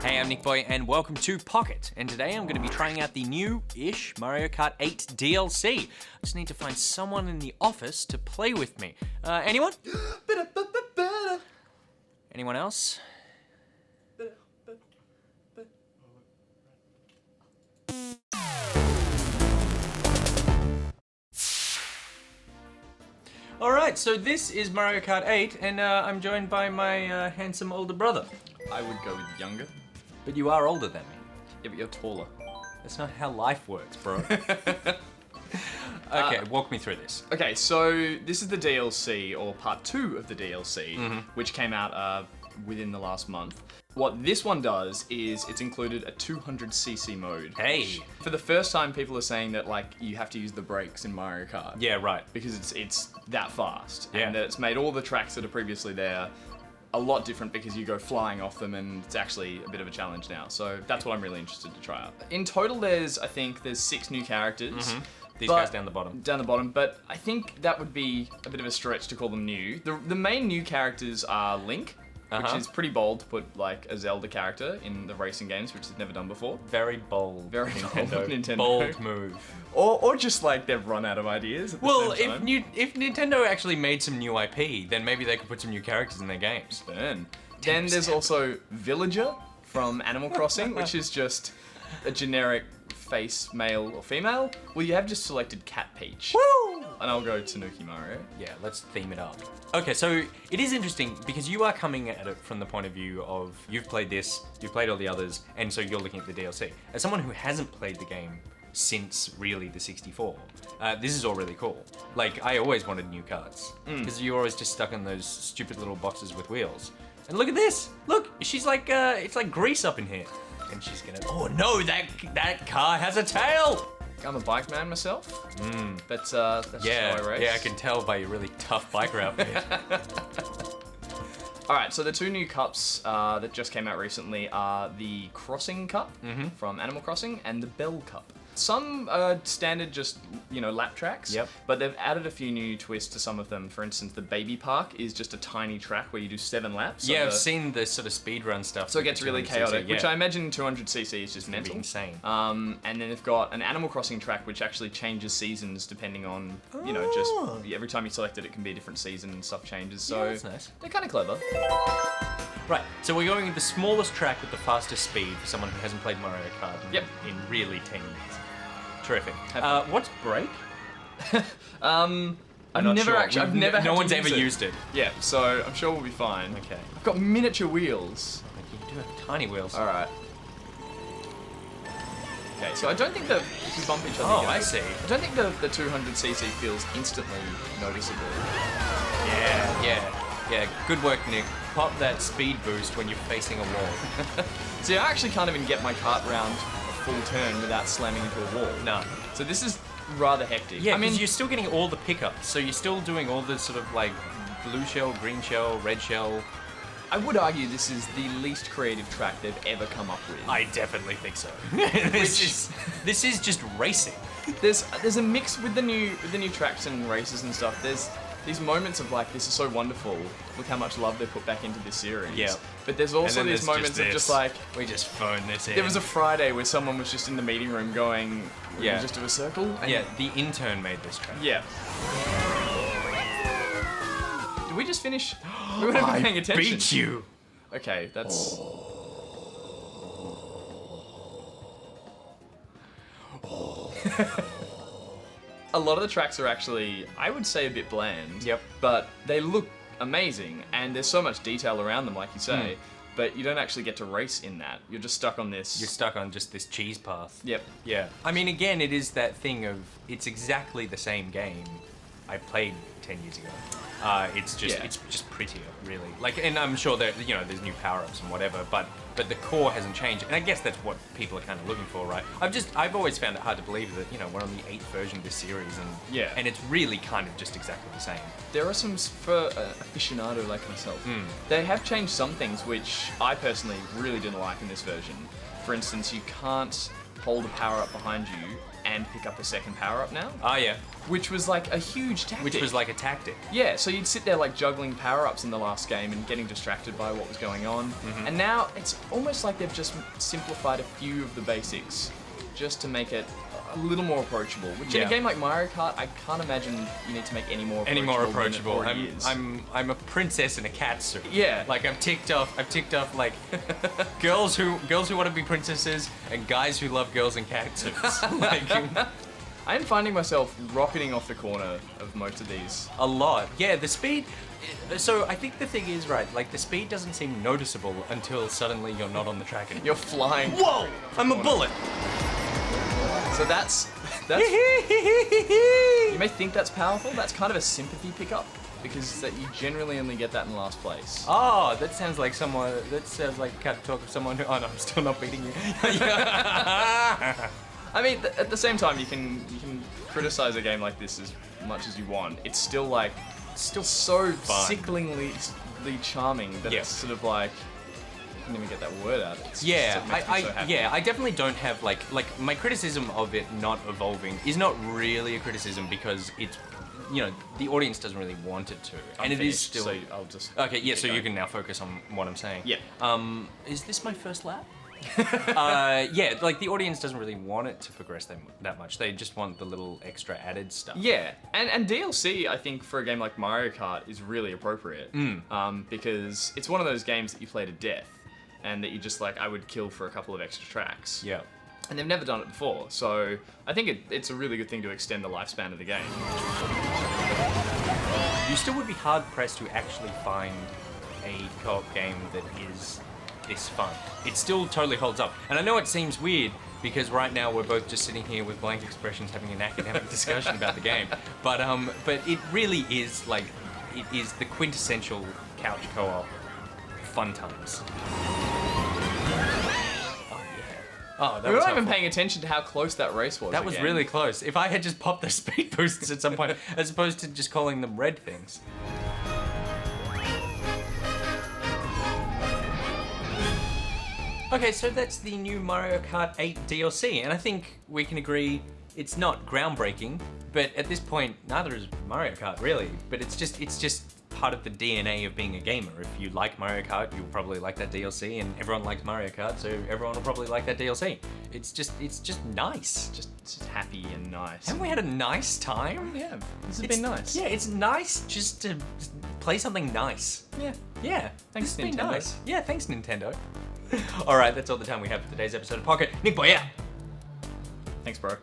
Hey, I'm NichBoy and welcome to Pocket. And today I'm going to be trying out the new-ish Mario Kart 8 DLC. I just need to find someone in the office to play with me. Anyone? Anyone else? Alright, so this is Mario Kart 8 and I'm joined by my handsome older brother. I would go with younger. But you are older than me. Yeah, but you're taller. That's not how life works, bro. Okay, walk me through this. Okay, so this is the DLC, or part 2 of the DLC, which came out within the last month. What this one does is it's included a 200cc mode. Hey! For the first time, people are saying that like you have to use the brakes in Mario Kart. Yeah, right. Because it's that fast. Yeah. And that it's made all the tracks that are previously there a lot different because you go flying off them, and it's actually a bit of a challenge now. So that's what I'm really interested to try out. In total, I think there's 6 new characters. These guys down the bottom. Down the bottom, but I think that would be a bit of a stretch to call them new. The main new characters are Link, which is pretty bold to put like a Zelda character in the racing games, which they've never done before. Very bold. Very bold Nintendo. Bold move. Or just like they've run out of ideas at the same time. If Nintendo actually made some new IP, then maybe they could put some new characters in their games. Then there's also Villager from Animal Crossing, which is just a generic face, male or female. Well, you have just selected Cat Peach. Woo! And I'll go Tanuki Mario. Yeah, let's theme it up. Okay, so it is interesting because you are coming at it from the point of view of you've played this, you've played all the others, and so you're looking at the DLC. As someone who hasn't played the game since really the 64, this is all really cool. Like, I always wanted new carts because you're always just stuck in those stupid little boxes with wheels. And look at this! Look, she's like, it's like grease up in here. And she's gonna, oh no, that car has a tail! I'm a bike man myself. That's Yeah, just how I race. yeah, I can tell by your really tough biker outfit. Alright, so the 2 new cups that just came out recently are the Crossing Cup from Animal Crossing and the Bell Cup. Some are standard just, lap tracks, but they've added a few new twists to some of them. For instance, the Baby Park is just a tiny track where you do 7 laps. Yeah, I've seen the sort of speedrun stuff. So it gets really chaotic, which I imagine 200cc is just mental. Insane. And then they've got an Animal Crossing track which actually changes seasons depending on, just every time you select it, it can be a different season and stuff changes. So that's nice. They're kind of clever. Right, so we're going with the smallest track with the fastest speed for someone who hasn't played Mario Kart in really 10 years. Terrific. What's brake? I've never had no one's to ever use it. used it. Yeah, so I'm sure we'll be fine. Okay. I've got miniature wheels. You do have tiny wheels. All right. Okay, so I don't think if we bump each other. Oh, I see. I don't think the 200cc feels instantly noticeable. Yeah. Good work, Nick. Pop that speed boost when you're facing a wall. See, I actually can't even get my cart round a full turn without slamming into a wall. No. So this is rather hectic. Yeah, I mean, you're still getting all the pickups, so you're still doing all the sort of like blue shell, green shell, red shell. I would argue this is the least creative track they've ever come up with. I definitely think so. This is just racing. There's a mix with the new tracks and races and stuff. There's these moments of like, this is so wonderful. Look how much love they put back into this series. Yeah. But there's also these moments of just like, we just phoned this in. There was a Friday where someone was just in the meeting room going, we just do a circle. And yeah, the intern made this track. Yeah. Did we just finish? We weren't even paying attention. Beat you. Okay, that's. A lot of the tracks are actually, I would say, a bit bland. Yep. But they look amazing, and there's so much detail around them, like you say. But you don't actually get to race in that. You're just stuck on this. You're stuck on just this cheese path. Yep. Yeah. I mean, again, it is that thing of it's exactly the same game I played 10 years ago. It's just prettier, really. Like, and I'm sure that there's new power-ups and whatever, but the core hasn't changed, and I guess that's what people are kind of looking for, right? I've always found it hard to believe that we're on the 8th version of this series, and it's really kind of just exactly the same. There are some for aficionado like myself. They have changed some things which I personally really didn't like in this version. For instance, you can't hold a power up behind you and pick up a second power up now. Oh yeah. Which was like a huge tactic. Which was like a tactic. Yeah, so you'd sit there like juggling power-ups in the last game and getting distracted by what was going on. And now it's almost like they've just simplified a few of the basics just to make it a little more approachable. Which in a game like Mario Kart, I can't imagine you need to make any more approachable. Than it already is. I'm a princess in a cat suit. Yeah. Like I've ticked off like girls who want to be princesses and guys who love girls in cat suits. Like I am finding myself rocketing off the corner of most of these. a lot. Yeah, the speed. So I think the thing is, right, like the speed doesn't seem noticeable until suddenly you're not on the track anymore. You're flying. Whoa! I'm a bullet. So that's you may think that's powerful. That's kind of a sympathy pickup because that you generally only get that in last place. Oh, that sounds like someone. That sounds like cat talk of someone who. Oh no, I'm still not beating you. I mean, at the same time, you can criticize a game like this as much as you want. It's still like, still so fun. sickeningly charming that it's sort of like, I can't even get that word out. It's just, it makes me so happy. I definitely don't have like my criticism of it not evolving is not really a criticism because it's, you know, the audience doesn't really want it to, and it is still. So I'll just. Okay, yeah. So you can now focus on what I'm saying. Yeah. Is this my first lap? Yeah, like the audience doesn't really want it to progress that much. They just want the little extra added stuff. Yeah, and DLC, I think, for a game like Mario Kart is really appropriate. Because it's one of those games that you play to death, and that you just like, I would kill for a couple of extra tracks. Yeah. And they've never done it before, so I think it's a really good thing to extend the lifespan of the game. You still would be hard pressed to actually find a co-op game that is this fun. It still totally holds up. And I know it seems weird because right now we're both just sitting here with blank expressions having an academic discussion about the game. But it really is like, it is the quintessential couch co-op fun times. Oh, that we was weren't even helpful. paying attention to how close that race was. That was again. really close. If I had just popped those speed boosts at some point, as opposed to just calling them red things. Okay, so that's the new Mario Kart 8 DLC, and I think we can agree it's not groundbreaking, but at this point, neither is Mario Kart really. But it's just part of the DNA of being a gamer. If you like Mario Kart, you'll probably like that DLC, and everyone likes Mario Kart, so everyone will probably like that DLC. It's just nice. Just happy and nice. Haven't we had a nice time? Yeah, this has been nice. Yeah, it's nice just to play something nice. Yeah. Thanks, This has been Nintendo. nice. Yeah, thanks, Nintendo. All right, that's all the time we have for today's episode of Pocket. NichBoy out. Thanks, bro.